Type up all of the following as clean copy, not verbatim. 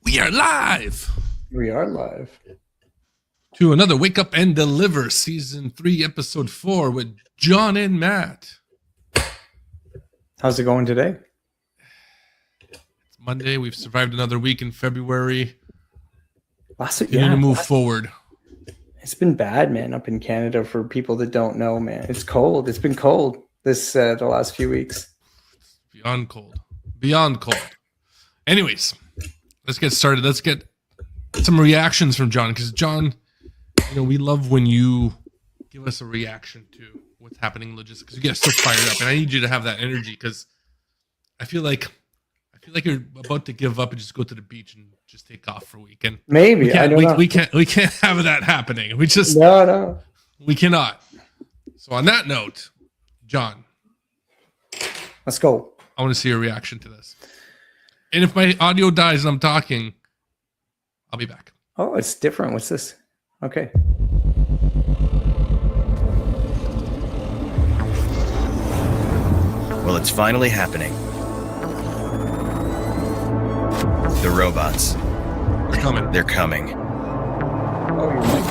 We are live. We are live. To another Wake Up and Deliver Season 3, Episode 4 with John and Matt. How's it going today? It's Monday. We've survived another week in February. Last week, We need to move forward. It's been bad, man, up in Canada for people that don't know, man. It's cold. It's been cold this the last few weeks. Beyond cold. Beyond cold. Anyways, let's get started. Let's get some reactions from John, because John, we love when you give us a reaction to what's happening in logistics. You get us so fired up, and I need you to have that energy, because I feel like you're about to give up and just go to the beach and just take off for a week. And maybe we can't have that happening. We just no, we cannot. So on that note, John, let's go. I want to see your reaction to this. And if my audio dies and I'm talking, I'll be back. Oh, it's different. What's this? Okay. Well, it's finally happening. The robots. They're coming. They're coming. Oh, you're right.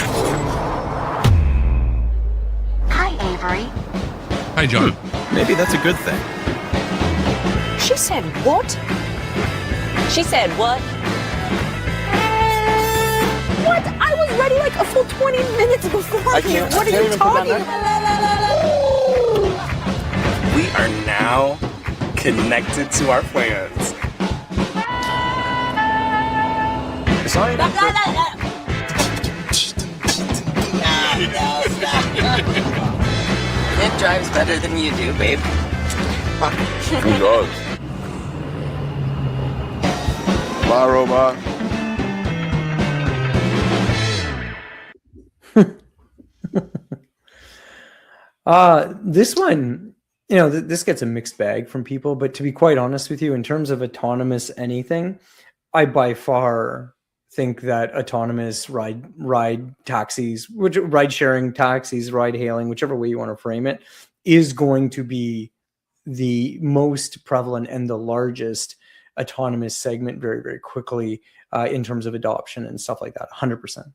Hi, Avery. Hi, John. Maybe that's a good thing. She said what? She said what? What? I was ready like a full 20 minutes beforehand. What are you talking about? We are now connected to our plans. It drives better than you do, babe. Who knows? Bye, robot. This one, this gets a mixed bag from people, but to be quite honest with you, in terms of autonomous anything, I by far think that autonomous ride taxis, ride sharing taxis, ride hailing, whichever way you want to frame it, is going to be the most prevalent and the largest autonomous segment very, very quickly in terms of adoption and stuff like that. 100%.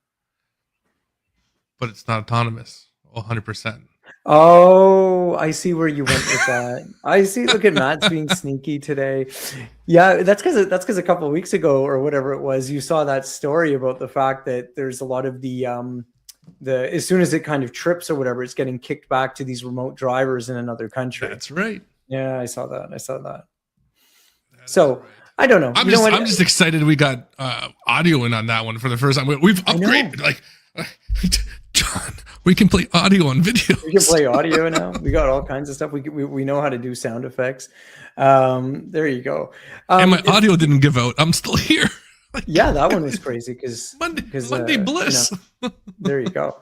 But it's not autonomous. 100%. Oh, I see where you went with that. I see. Look at Matt's being sneaky today. Yeah, that's because a couple of weeks ago or whatever it was, you saw that story about the fact that there's a lot of the as soon as it kind of trips or whatever, it's getting kicked back to these remote drivers in another country. That's right. Yeah, I saw that. So right. I don't know. I'm just excited we got audio in on that one for the first time. We've upgraded. Like, John, we can play audio on video. We can play audio now. We got all kinds of stuff. We know how to do sound effects. There you go. And my audio didn't give out. I'm still here. Yeah, that one was crazy because Monday bliss. There you go.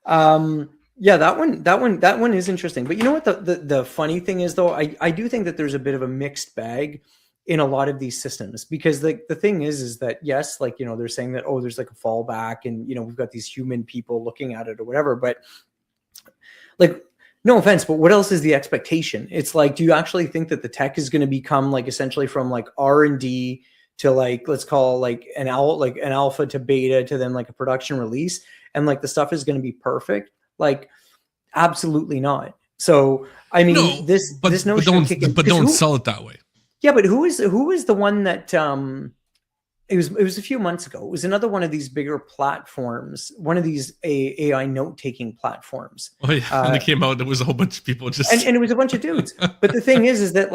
Yeah, that one is interesting. But you know what the funny thing is though, I do think that there's a bit of a mixed bag in a lot of these systems, because the thing is that yes, they're saying that, there's like a fallback and we've got these human people looking at it or whatever, but no offense, but what else is the expectation? It's like, do you actually think that the tech is going to become essentially from R&D to let's call an alpha to beta to then a production release, and the stuff is going to be perfect? Absolutely not. So I mean, no, this notion don't sell it that way. Yeah, but who is the one that it was a few months ago. It was another one of these bigger platforms, one of these AI note-taking platforms. Oh yeah, when they came out, there was a whole bunch of people just and it was a bunch of dudes. But the thing is that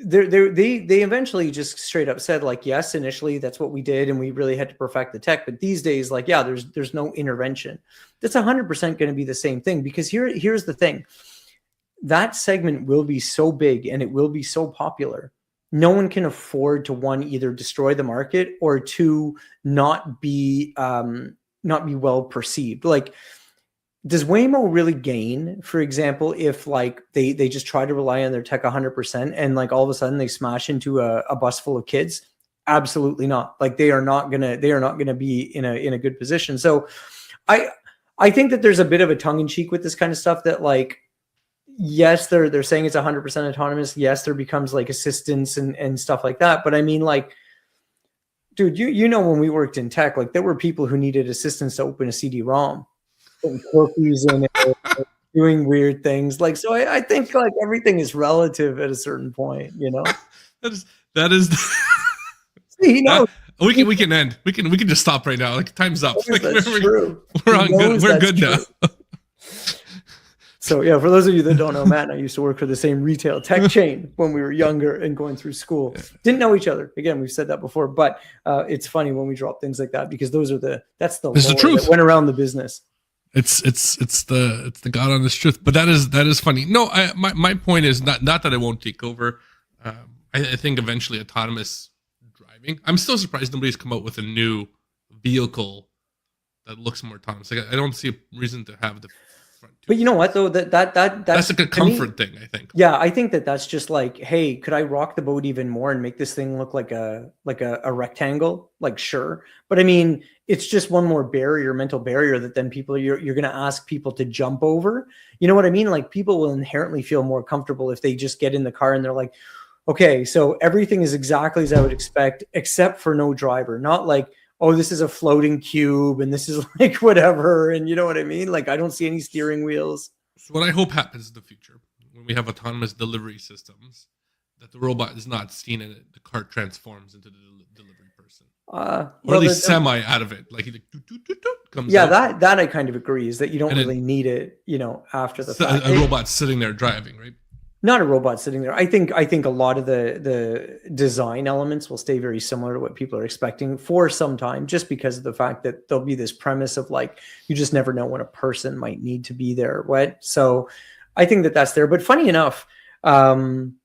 they eventually just straight up said yes, initially that's what we did, and we really had to perfect the tech. But these days, there's no intervention. That's 100% going to be the same thing, because here's the thing. That segment will be so big and it will be so popular no one can afford to, one, either destroy the market, or two, not be well perceived. Like, does Waymo really gain, for example, if like they just try to rely on their tech 100% and like all of a sudden they smash into a bus full of kids? Absolutely not. Like, they are not gonna be in a good position. So I think that there's a bit of a tongue in cheek with this kind of stuff, that like, yes, they're saying it's 100% autonomous. Yes, there becomes like assistance and stuff like that. But I mean, like, dude, you know, when we worked in tech, like there were people who needed assistance to open a CD-ROM, putting cookies in it, doing weird things. Like, so I think like everything is relative at a certain point, you know. that is. You know, we can end. We can just stop right now. Like, time's up. Like, that's true. We're on good. We're good now. So yeah, for those of you that don't know, Matt and I used to work for the same retail tech chain when we were younger and going through school. Didn't know each other. Again, we've said that before, but it's funny when we drop things like that, because that's the truth that went around the business. It's the God honest truth. But that is funny. No, my point is not that it won't take over. I think eventually autonomous driving. I'm still surprised nobody's come out with a new vehicle that looks more autonomous. Like, I don't see a reason to have the front. But you know what though? That's like a comfort thing, I think. Yeah, I think that's just like, hey, could I rock the boat even more and make this thing look like a rectangle? Like, sure. But I mean, it's just one more mental barrier that then you're going to ask people to jump over. You know what I mean? Like, people will inherently feel more comfortable if they just get in the car and they're like, okay, so everything is exactly as I would expect, except for no driver. Not like, oh, this is a floating cube and this is like whatever. And you know what I mean? Like, I don't see any steering wheels. So what I hope happens in the future, when we have autonomous delivery systems, that the robot is not seen and the cart transforms into the delivery person. Or at least semi out of it. Like, he comes out. that I kind of agree, is that you don't really need it, you know, after the fact. A robot sitting there driving, right? Not a robot sitting there. I think a lot of the design elements will stay very similar to what people are expecting for some time, just because of the fact that there'll be this premise of like, you just never know when a person might need to be there. So I think that's there. But funny enough, and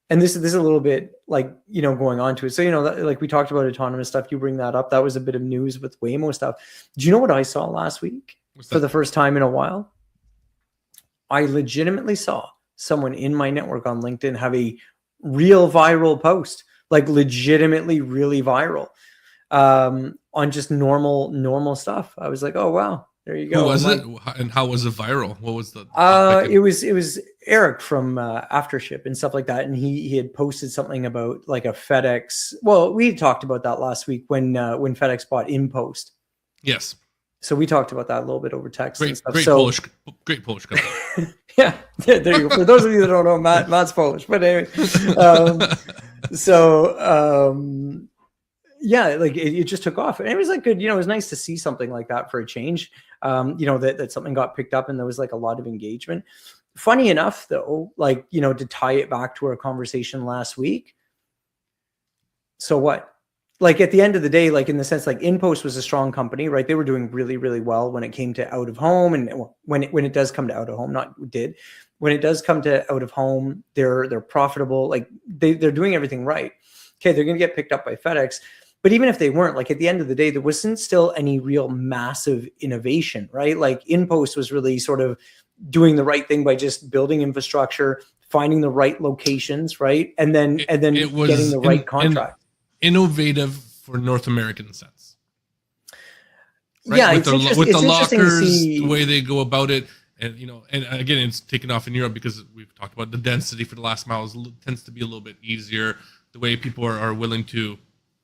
this is a little bit like, you know, going on to it. So, you know, like we talked about autonomous stuff. You bring that up. That was a bit of news with Waymo stuff. Do you know what I saw last week for the first time in a while? I legitimately saw someone in my network on LinkedIn have a real viral post, like legitimately really viral, on just normal stuff. I was like, oh wow, there you go. Who was it, and how was it viral? What was the it was Eric from Aftership and stuff like that, and he had posted something about like a FedEx. Well, we talked about that last week when FedEx bought InPost. Yes. So we talked about that a little bit over text. Great Polish company. Yeah, there you go. For those of you that don't know, Matt's Polish, but anyway, yeah, like it just took off, and it was like good. You know, it was nice to see something like that for a change. You know, that something got picked up, and there was like a lot of engagement. Funny enough, though, like, you know, to tie it back to our conversation last week. So what? Like, at the end of the day, like in the sense, like InPost was a strong company, right? They were doing really, really well when it came to out of home, and when it does come to out of home, when it does come to out of home, they're profitable. Like they're doing everything right. Okay, they're going to get picked up by FedEx, but even if they weren't, like at the end of the day, there wasn't still any real massive innovation, right? Like InPost was really sort of doing the right thing by just building infrastructure, finding the right locations, right, and then getting the right contract. Innovative for North American sense, right? Yeah, with the lockers, the way they go about it, and you know, and again, it's taken off in Europe because we've talked about the density for the last mile tends to be a little bit easier. The way people are willing to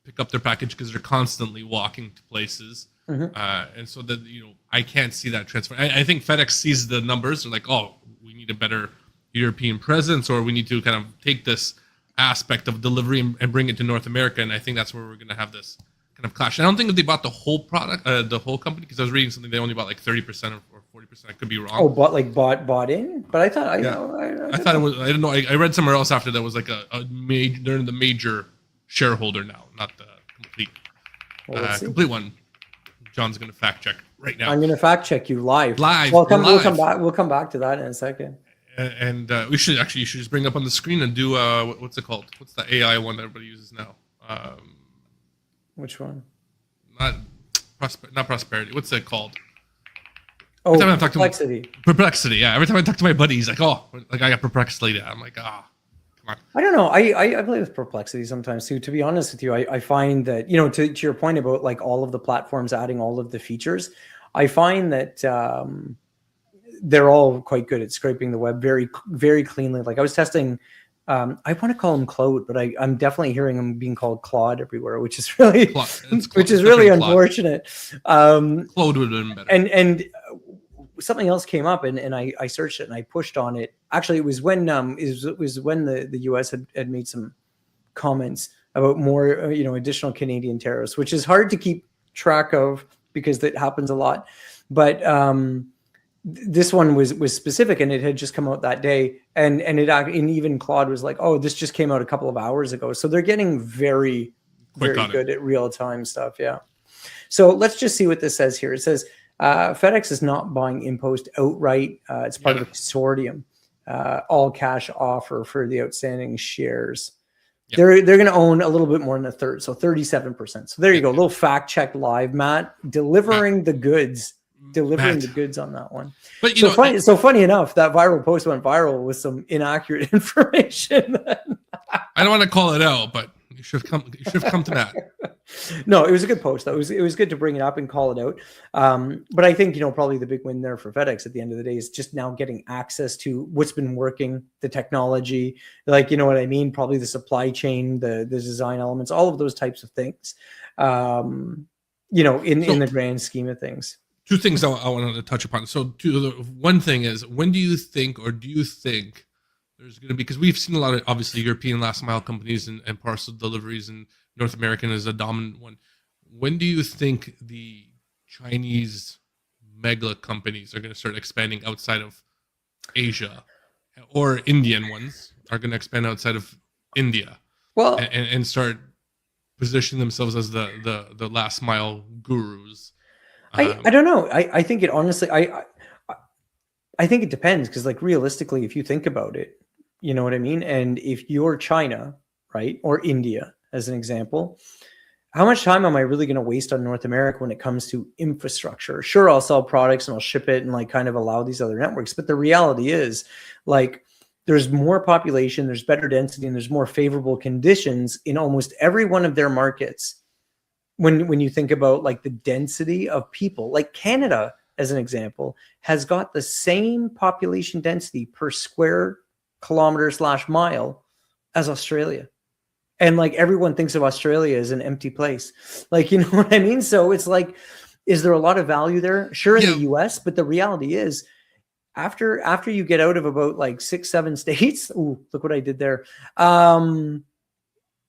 pick up their package because they're constantly walking to places, and so that, you know, I can't see that transfer. I think FedEx sees the numbers. They're like, oh, we need a better European presence, or we need to kind of take this aspect of delivery and bring it to North America, and I think that's where we're going to have this kind of clash. I don't think that they bought the whole product, the whole company, because I was reading something they only bought like 30% or 40%. I could be wrong. Oh, bought in? But I thought I thought it was. I don't know. I read somewhere else after that was like a major. They're the major shareholder now, not the complete complete one. John's going to fact check right now. I'm going to fact check you live. We'll come back to that in a second. And you should just bring up on the screen and do what's it called? What's the AI one that everybody uses now? Which one? Not prosperity. What's it called? Oh, Every time I talk to Perplexity. Perplexity. Yeah. Every time I talk to my buddy, he's like, "Oh, like I got Perplexity." I'm like, "Ah, come on." I don't know. I play with Perplexity sometimes too. To be honest with you, I find that, to your point about like all of the platforms adding all of the features, I find that they're all quite good at scraping the web very, very cleanly. Like I was testing, I want to call him Claude, but I'm definitely hearing him being called Claude everywhere, which is really, which is really unfortunate. Claude would have been better. And something else came up, and I searched it and I pushed on it. Actually, it was when the US had made some comments about more additional Canadian tariffs, which is hard to keep track of because that happens a lot. But this one was specific, and it had just come out that day, and even Claude was like, "Oh, this just came out a couple of hours ago." So they're getting very good at real time stuff. Yeah. So let's just see what this says here. It says FedEx is not buying InPost outright. It's part of a consortium, all cash offer for the outstanding shares. Yep. They're going to own a little bit more than a third, so 37%. So there you go. A little fact check live, Matt, delivering the goods on that one. But funny enough, that viral post went viral with some inaccurate information. I don't want to call it out, but you should have come to that. No, it was a good post. It was good to bring it up and call it out. But I think, probably the big win there for FedEx at the end of the day is just now getting access to what's been working, the technology, like, you know what I mean? Probably the supply chain, the design elements, all of those types of things, in the grand scheme of things. Two things I wanted to touch upon. So one thing is, when do you think there's going to be, because we've seen a lot of obviously European last mile companies and parcel deliveries, and North American is a dominant one. When do you think the Chinese mega companies are going to start expanding outside of Asia, or Indian ones are going to expand outside of India? Well, and start positioning themselves as the last mile gurus. I don't know. I think it honestly, I think it depends, because like realistically, if you think about it, you know what I mean? And if you're China, right, or India, as an example, how much time am I really going to waste on North America when it comes to infrastructure? Sure, I'll sell products and I'll ship it and like kind of allow these other networks. But the reality is, like, there's more population, there's better density, and there's more favorable conditions in almost every one of their markets. When you think about like the density of people, like Canada, as an example, has got the same population density per square kilometer/mile as Australia. And like everyone thinks of Australia as an empty place. Like, you know what I mean? So it's like, is there a lot of value there? Sure, in the US, but the reality is after you get out of about like 6-7 states, ooh, look what I did there.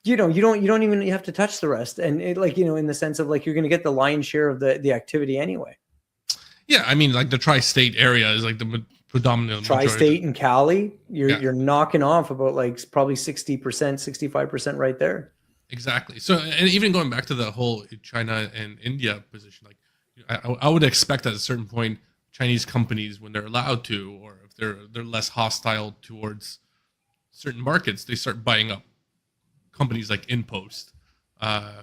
You don't even have to touch the rest. And it, like, in the sense of like, you're going to get the lion's share of the activity anyway. Yeah. I mean, like the tri-state area is like the predominant tri-state and Cali. You're knocking off about like probably 60%, 65% right there. Exactly. So, and even going back to the whole China and India position, like I would expect at a certain point, Chinese companies, when they're allowed to, or if they're less hostile towards certain markets, they start buying up companies like InPost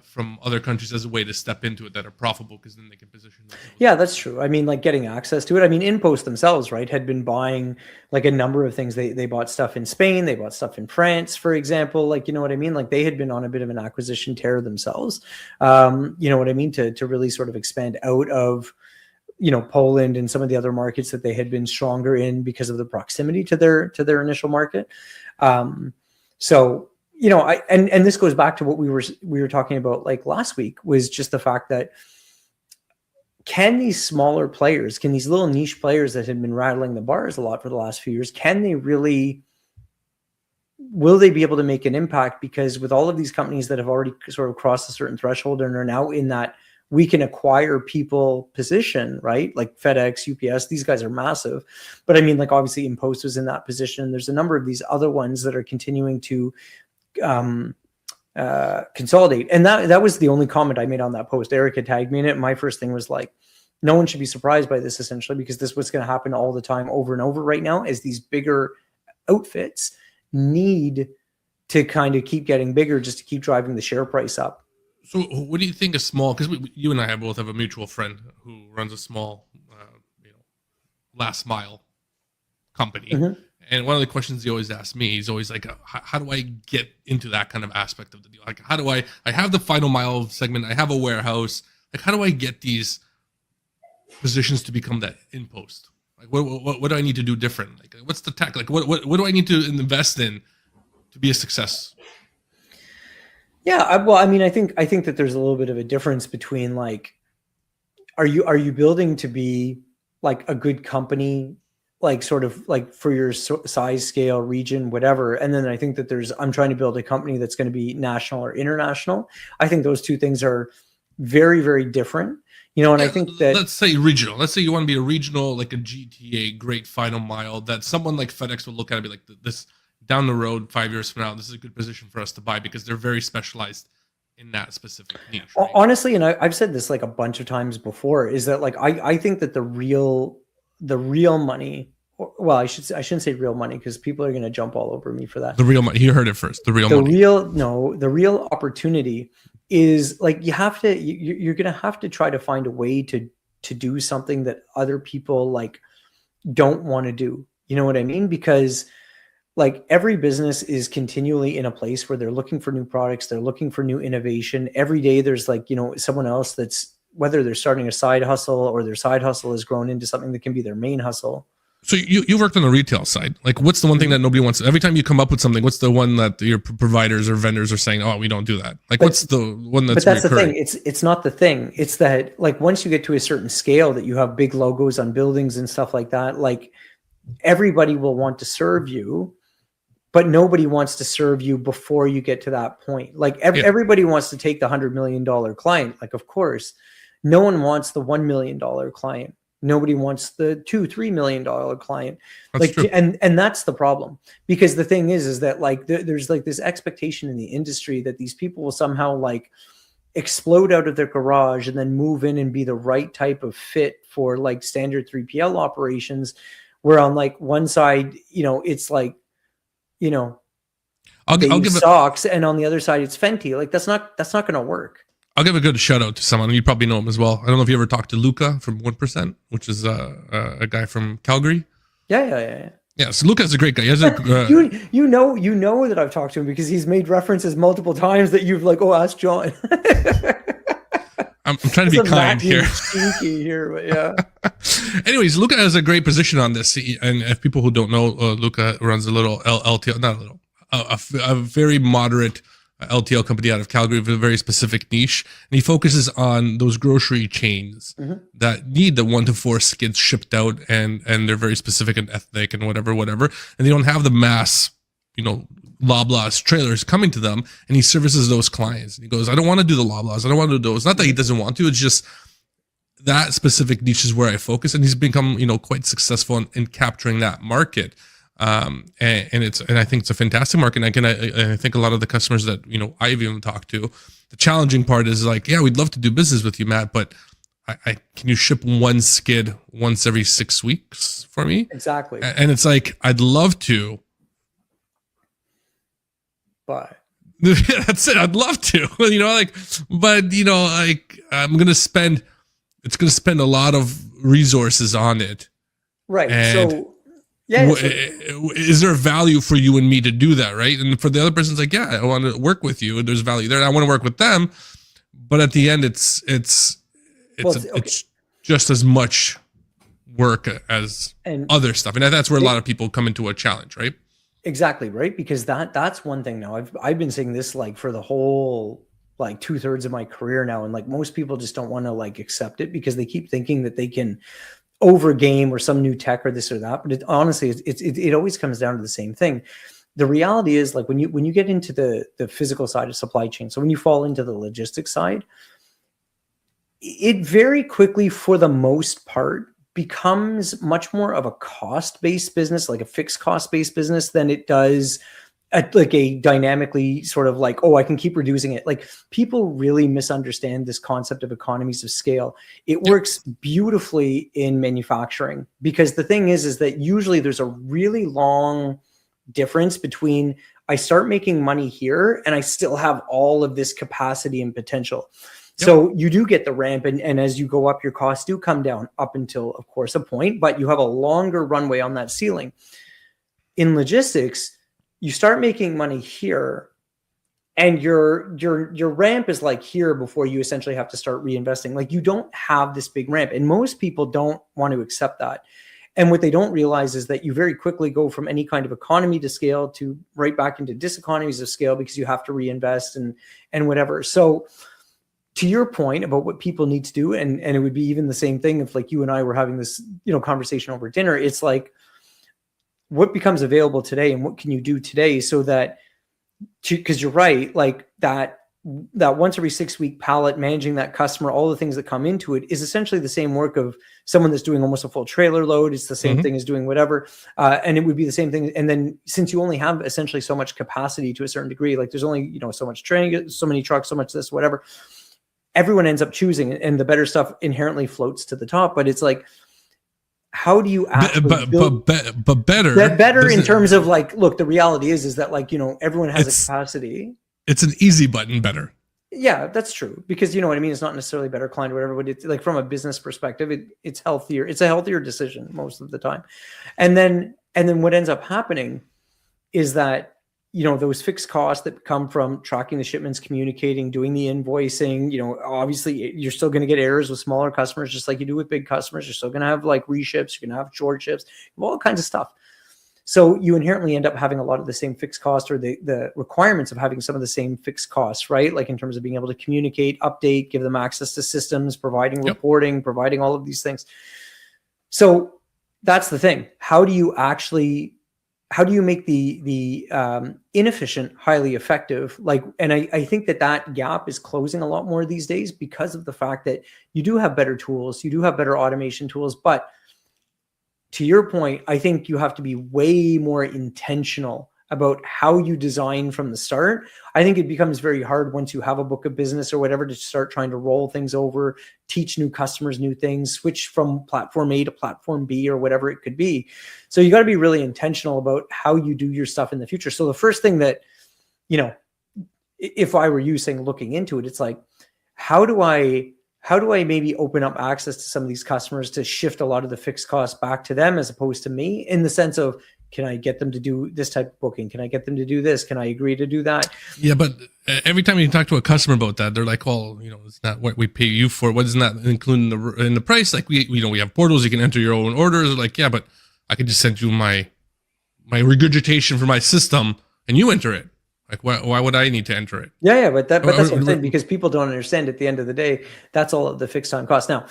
from other countries as a way to step into it that are profitable, because then they can position themselves. Yeah, that's true. I mean, like getting access to it. I mean, InPost themselves, right, had been buying like a number of things. They bought stuff in Spain, they bought stuff in France, for example. Like, you know what I mean? Like they had been on a bit of an acquisition tear themselves. You know what I mean? To really sort of expand out of, Poland and some of the other markets that they had been stronger in because of the proximity to their initial market. So, and this goes back to what we were talking about like last week, was just the fact that can these smaller players, can these little niche players that had been rattling the bars a lot for the last few years, will they be able to make an impact? Because with all of these companies that have already sort of crossed a certain threshold and are now in that we can acquire people position, right? Like FedEx, UPS, these guys are massive. But I mean, like obviously InPost was in that position. There's a number of these other ones that are continuing to consolidate. And that was the only comment I made on that post. Eric had tagged me in it. My first thing was like, no one should be surprised by this, essentially, because this is what's going to happen all the time, over and over right now, as these bigger outfits need to kind of keep getting bigger just to keep driving the share price up. So what do you think a small, because you and I both have a mutual friend who runs a small, last mile company. Mm-hmm. And one of the questions he always asks me, he's always like, how do I get into that kind of aspect of the deal? Like, how do I have the final mile segment, I have a warehouse. Like, how do I get these positions to become that in post? Like, what do I need to do different? Like, what's the tech? Like, what do I need to invest in to be a success? Yeah, I think that there's a little bit of a difference between, like, are you building to be like a good company, like sort of like for your size, scale, region, whatever. And then I think that I'm trying to build a company that's going to be national or international. I think those two things are very, very different. And I think that, let's say regional. Let's say you want to be a regional, like a GTA, great final mile, that someone like FedEx will look at and be like, this down the road, 5 years from now, this is a good position for us to buy because they're very specialized in that specific niche. Right? Honestly, and I've said this like a bunch of times before, is that like I think that the real money, well, I shouldn't say real money, because people are going to jump all over me for that. The real money. You heard it first. The real money. The real opportunity is, like, you're going to have to try to find a way to do something that other people like don't want to do. You know what I mean? Because like every business is continually in a place where they're looking for new products. They're looking for new innovation. Every day there's like, someone else that's, whether they're starting a side hustle or their side hustle has grown into something that can be their main hustle. So you've worked on the retail side. Like, what's the one thing that nobody wants? Every time you come up with something, what's the one that your providers or vendors are saying, oh, we don't do that? Like, what's the one that's But that's recurring? the thing. It's not the thing. It's that, like, once you get to a certain scale that you have big logos on buildings and stuff like that, like, everybody will want to serve you, but nobody wants to serve you before you get to that point. Like everybody wants to take the $100 million client. Like, of course, no one wants the $1 million client. Nobody wants the $2-3 million client. That's true. And that's the problem, because the thing is that like there's like this expectation in the industry that these people will somehow like explode out of their garage and then move in and be the right type of fit for like standard 3PL operations, where on like one side, it's like, I'll give socks, and on the other side it's Fenty. Like, that's not going to work. I'll give a good shout out to someone. You probably know him as well. I don't know if you ever talked to Luca from 1%, which is a guy from Calgary. Yeah. Yeah, so Luca's a great guy. He has a, you know that I've talked to him because he's made references multiple times that you've like, ask John. I'm trying to be kind here. Cheeky here, but yeah. Anyways, Luca has a great position on this. And if people who don't know, Luca runs a little LTL, not a little, a very moderate LTL company out of Calgary with a very specific niche. And he focuses on those grocery chains that need the 1 to 4 skids shipped out, and they're very specific and ethnic and whatever. And they don't have the mass, Loblaws trailers coming to them, and he services those clients. And he goes, I don't want to do the Loblaws. I don't want to do those. Not that he doesn't want to. It's just that specific niche is where I focus. And he's become, quite successful in capturing that market. And I think it's a fantastic market. And I think a lot of the customers that, I've even talked to, the challenging part is like, yeah, we'd love to do business with you, Matt, but I can you ship one skid once every 6 weeks for me? Exactly. And it's like, I'd love to. But that's it. I'd love to, I'm going to spend a lot of resources on it. Right. And so yeah. Is there value for you and me to do that? Right. And for the other person's like, yeah, I want to work with you, and there's value there. And I want to work with them. But at the end, it's just as much work as other stuff. And that's where a lot of people come into a challenge, right? Exactly, right? Because that's one thing now. I've been saying this like for the whole like 2/3 of my career now, and like most people just don't want to like accept it because they keep thinking that they can over game or some new tech or this or that. But honestly, it always comes down to the same thing. The reality is, like, when you get into the physical side of supply chain, so when you fall into the logistics side, it very quickly, for the most part, becomes much more of a cost-based business, like a fixed cost-based business, than it does like a dynamically sort of like, oh, I can keep reducing it. Like people really misunderstand this concept of economies of scale. It works beautifully in manufacturing because the thing is that usually there's a really long difference between I start making money here and I still have all of this capacity and potential. So you do get the ramp, and as you go up, your costs do come down up until, of course, a point, but you have a longer runway on that ceiling. In logistics, you start making money here, and your ramp is like here before you essentially have to start reinvesting. Like you don't have this big ramp, and most people don't want to accept that. And what they don't realize is that you very quickly go from any kind of economy to scale to right back into diseconomies of scale because you have to reinvest and whatever. So to your point about what people need to do, and it would be even the same thing if like you and I were having this, conversation over dinner, it's like what becomes available today and what can you do today so that, because you're right, like that once every 6 week pallet, managing that customer, all the things that come into it is essentially the same work of someone that's doing almost a full trailer load. It's the same thing as doing whatever. And it would be the same thing. And then since you only have essentially so much capacity to a certain degree, like there's only, so much training, so many trucks, so much this, whatever, everyone ends up choosing, and the better stuff inherently floats to the top. But it's like, how do you actually build, but better in terms of like, look, the reality is that like, everyone has a capacity. It's an easy button better. Yeah, that's true. Because you know what I mean? It's not necessarily better client or whatever, but it's like from a business perspective, it's healthier. It's a healthier decision most of the time. And then what ends up happening is that, those fixed costs that come from tracking the shipments, communicating, doing the invoicing, obviously you're still going to get errors with smaller customers, just like you do with big customers. You're still going to have like reships, you're going to have short ships, all kinds of stuff. So you inherently end up having a lot of the same fixed costs, or the requirements of having some of the same fixed costs, right? Like in terms of being able to communicate, update, give them access to systems, providing reporting, providing all of these things. So that's the thing. How do you make the inefficient highly effective? Like, and I think that gap is closing a lot more these days because of the fact that you do have better tools, you do have better automation tools, but to your point, I think you have to be way more intentional about how you design from the start. I think it becomes very hard once you have a book of business or whatever to start trying to roll things over, teach new customers new things, switch from platform A to platform B or whatever it could be. So you got to be really intentional about how you do your stuff in the future. So the first thing that, if I were you saying, looking into it, it's like, how do I maybe open up access to some of these customers to shift a lot of the fixed costs back to them as opposed to me, in the sense of, can I get them to do this type of booking? Can I get them to do this? Can I agree to do that? Yeah, but every time you talk to a customer about that, they're like, well, it's not what we pay you for. What is not included in the price? Like we have portals, you can enter your own orders. Like, yeah, but I could just send you my regurgitation for my system and you enter it. Like, why would I need to enter it? Yeah, but that's what I'm saying, because people don't understand at the end of the day, that's all of the fixed time cost. Now,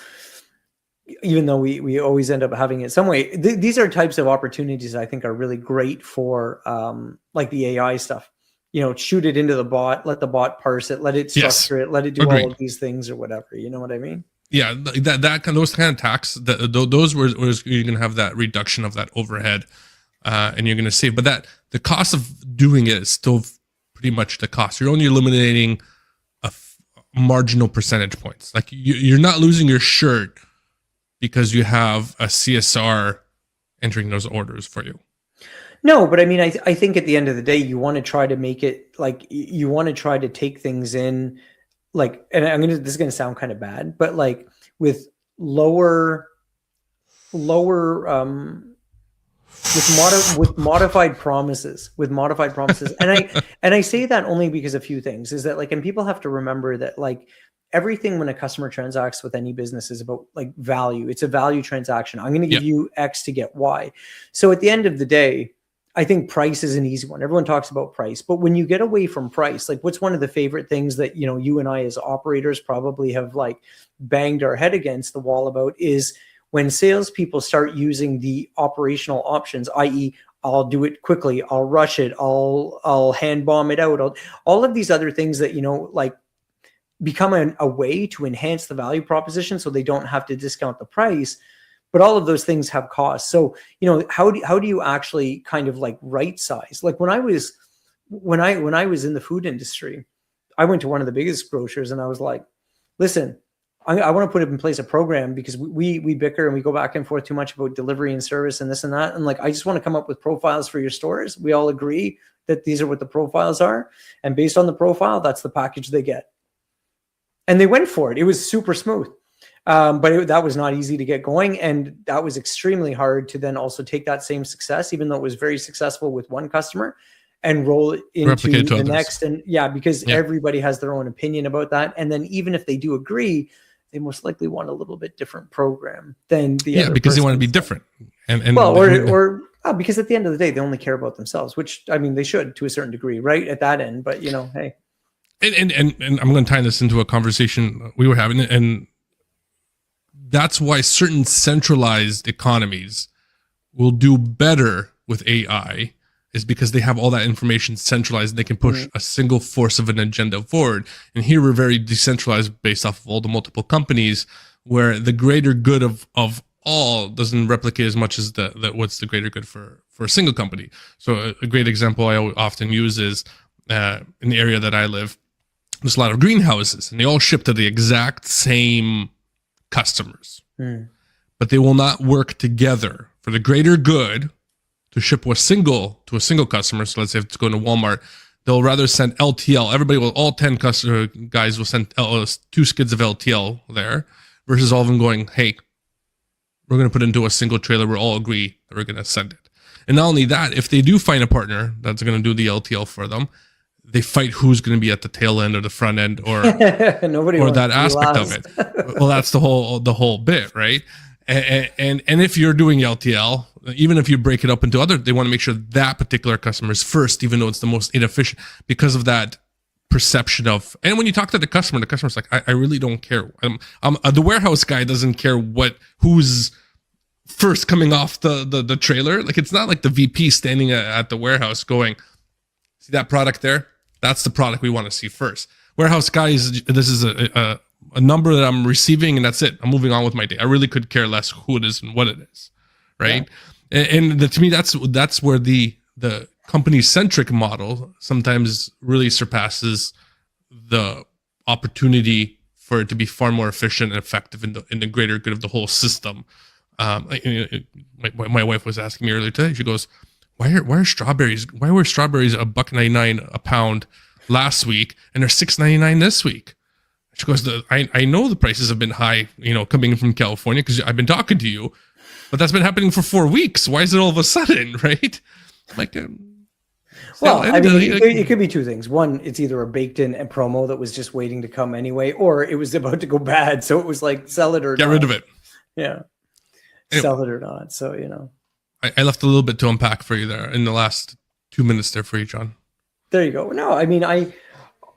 even though we always end up having it some way, these are types of opportunities I think are really great for like the AI stuff. Shoot it into the bot, let the bot parse it, let it structure it, let it do all of these things or whatever. You know what I mean? Yeah, those kind of tasks, those were you're gonna have that reduction of that overhead, and you're gonna save. But the cost of doing it is still pretty much the cost. You're only eliminating a marginal percentage points. Like you're not losing your shirt because you have a CSR entering those orders for you. No, but I mean, I think at the end of the day, you want to try to make it like, you want to try to take things in like, and this is going to sound kind of bad, but like with lower, with modified promises, and I say that only because a few things is that like, and people have to remember that like everything when a customer transacts with any business is about like value. It's a value transaction. I'm going to give you X to get Y. So at the end of the day, I think price is an easy one. Everyone talks about price, but when you get away from price, like what's one of the favorite things that, you and I as operators probably have like banged our head against the wall about is when salespeople start using the operational options, i.e., I'll do it quickly, I'll rush it, I'll hand bomb it out, all of these other things that, like become a way to enhance the value proposition so they don't have to discount the price. But all of those things have costs. So, how do you actually kind of like right size? Like when I was when I was in the food industry, I went to one of the biggest grocers and I was like, listen, I want to put in place a program because we bicker and we go back and forth too much about delivery and service and this and that. And like, I just want to come up with profiles for your stores. We all agree that these are what the profiles are. And based on the profile, that's the package they get. And they went for it. It was super smooth. But that was not easy to get going. And that was extremely hard to then also take that same success, even though it was very successful with one customer, and roll it into the next. And because everybody has their own opinion about that. And then even if they do agree, they most likely want a little bit different program than the other because they want to be different. And because at the end of the day, they only care about themselves, which I mean, they should to a certain degree, right? At that end, but hey. And I'm going to tie this into a conversation we were having, and that's why certain centralized economies will do better with AI, is because they have all that information centralized. They can push a single force of an agenda forward. And here we're very decentralized based off of all the multiple companies, where the greater good of all doesn't replicate as much as what's the greater good for a single company. So a great example I often use is in the area that I live, there's a lot of greenhouses and they all ship to the exact same customers, but they will not work together for the greater good to ship to a single customer. So let's say if it's going to Walmart, they'll rather send LTL. All 10 customer guys will send 2 skids of LTL there, versus all of them going, hey, we're going to put it into a single trailer. We'll all agree that we're going to send it. And not only that, if they do find a partner that's going to do the LTL for them, they fight who's going to be at the tail end or the front end or that aspect of it. Well, that's the whole bit, right? And if you're doing LTL, even if you break it up into other, they want to make sure that particular customer is first, even though it's the most inefficient, because of that perception of. And when you talk to the customer's like, I really don't care. The warehouse guy doesn't care who's first coming off the trailer. Like, it's not like the VP standing at the warehouse going, see that product there? That's the product we want to see first. Warehouse guys, this is a number that I'm receiving, and that's it. I'm moving on with my day. I really could care less who it is and what it is, right? Yeah. And to me, that's where the company-centric model sometimes really surpasses the opportunity for it to be far more efficient and effective in the greater good of the whole system. My wife was asking me earlier today. She goes, Why were strawberries $1.99 a pound last week and they're $6.99 this week? She goes, I know the prices have been high, coming from California because I've been talking to you, but that's been happening for 4 weeks. Why is it all of a sudden, right? Like, it could be two things. One, it's either a baked-in promo that was just waiting to come anyway, or it was about to go bad, so it was like sell it or get rid of it. Yeah, sell it or not. So I left a little bit to unpack for you there in the last 2 minutes there for you, John. There you go. No, I mean,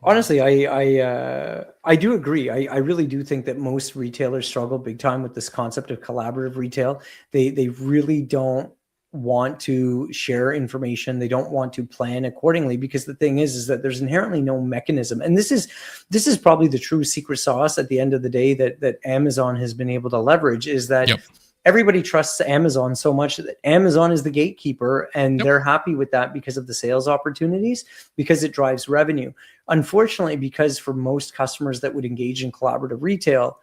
honestly, I do agree. I really do think that most retailers struggle big time with this concept of collaborative retail. They really don't want to share information. They don't want to plan accordingly, because the thing is that there's inherently no mechanism. And this is probably the true secret sauce at the end of the day that Amazon has been able to leverage, is that everybody trusts Amazon so much that Amazon is the gatekeeper, and they're happy with that because of the sales opportunities, because it drives revenue. Unfortunately, because for most customers that would engage in collaborative retail,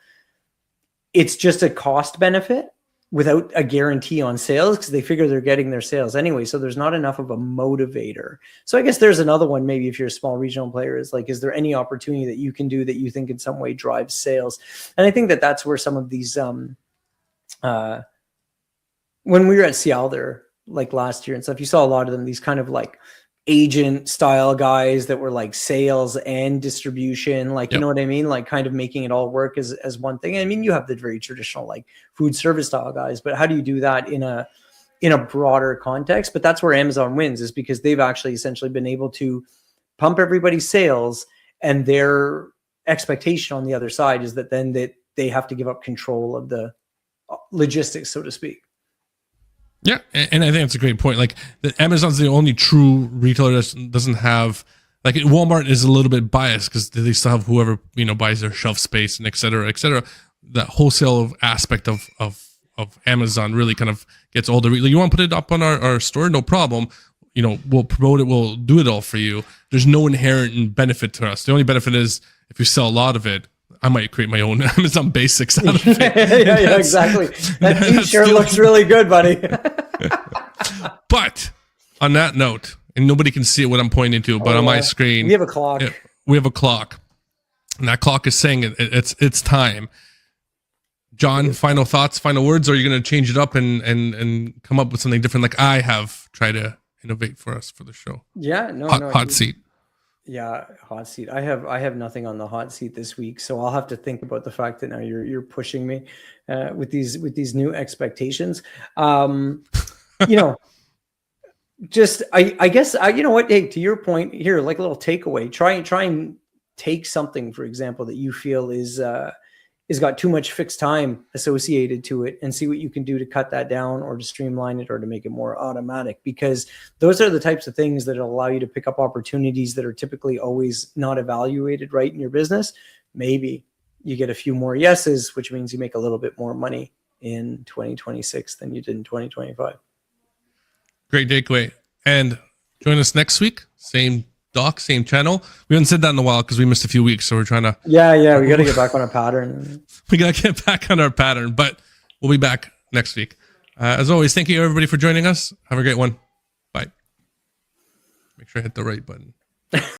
it's just a cost benefit without a guarantee on sales, because they figure they're getting their sales anyway. So there's not enough of a motivator. So I guess there's another one, maybe if you're a small regional player, is like, is there any opportunity that you can do that you think in some way drives sales? And I think that that's where some of these, when we were at Seattle there, like last year and stuff, you saw a lot of them, these kind of like agent style guys that were like sales and distribution, like, you know what I mean? Like kind of making it all work as one thing. I mean, you have the very traditional like food service style guys, but how do you do that in a broader context? But that's where Amazon wins, is because they've actually essentially been able to pump everybody's sales, and their expectation on the other side is that then they have to give up control of the logistics, so to speak. Yeah, and I think that's a great point. Like, Amazon's the only true retailer that doesn't have, like, Walmart is a little bit biased because they still have whoever buys their shelf space and et cetera, et cetera. That wholesale aspect of Amazon really kind of gets all the. You want to put it up on our store, no problem. we'll promote it, we'll do it all for you. There's no inherent benefit to us. The only benefit is if you sell a lot of it, I might create my own Amazon Basics out of it. yeah, exactly. That t-shirt looks really good, buddy. But on that note, and nobody can see what I'm pointing to, but on my screen, we have a clock. We have a clock, and that clock is saying it's time. John, final thoughts, final words, or are you going to change it up and come up with something different like I have tried to innovate for us for the show? Yeah, hot seat. Yeah, hot seat. I have nothing on the hot seat this week, so I'll have to think about the fact that now you're pushing me with these new expectations. Just I guess you know what? Hey, to your point here, like a little takeaway. Try and take something, for example, that you feel is got too much fixed time associated to it, and see what you can do to cut that down or to streamline it or to make it more automatic, because those are the types of things that allow you to pick up opportunities that are typically always not evaluated right in your business. Maybe you get a few more yeses, which means you make a little bit more money in 2026 than you did in 2025. Great takeaway. And join us next week. Same doc, same channel. We haven't said that in a while because we missed a few weeks, so we're trying to. Yeah, we got to get back on our pattern. We got to get back on our pattern, but we'll be back next week. As always, thank you everybody for joining us. Have a great one. Bye. Make sure I hit the right button.